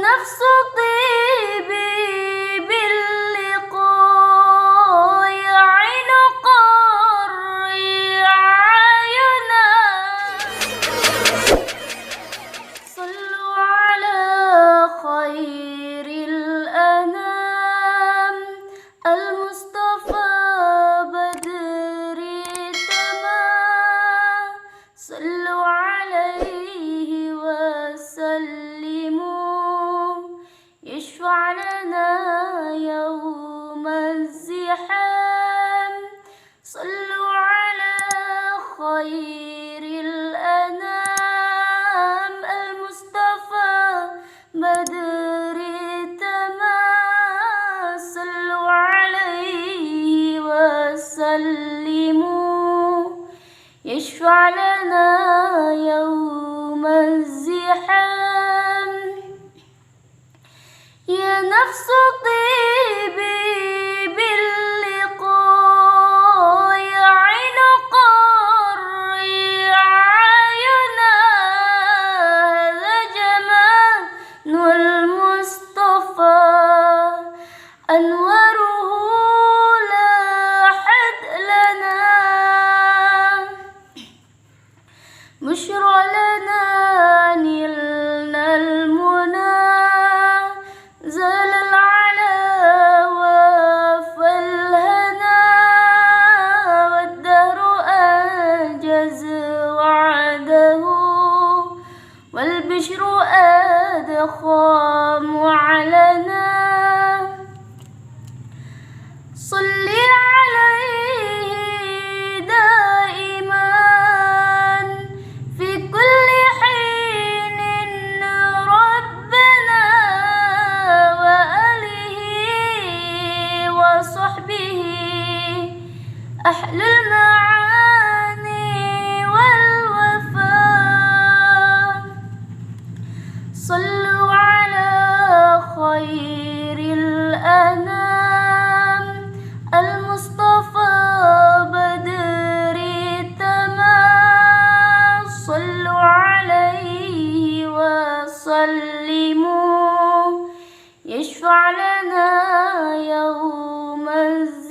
نفس طيبي باللقاء عين قري عينا. صلوا على خير الأنام المصطفى بدر التمام. صلوا عليه وسلموا يشفع لنا يوم الزحام. صلوا على خير الأنام المصطفى بدر التمام. صلوا عليه وسلموا يشفع لنا يوم الزحام. يا نفس طيبي باللقاء عين قري عينا. هذا جمال المصطفى أنواره لاحت لنا. بشرى لنا نلنا المنى زال العلا وفى الهنا. والدهر أنجز وعده والبشر أدخام علنا. صلي عليه دائما في كل حين ربنا وآله وصحبه أهل المعاني والوفاء. صلوا على خير الأنام المصطفى بدر التمام. صلوا عليه وسلموا يشفع لنا يوم الزحام.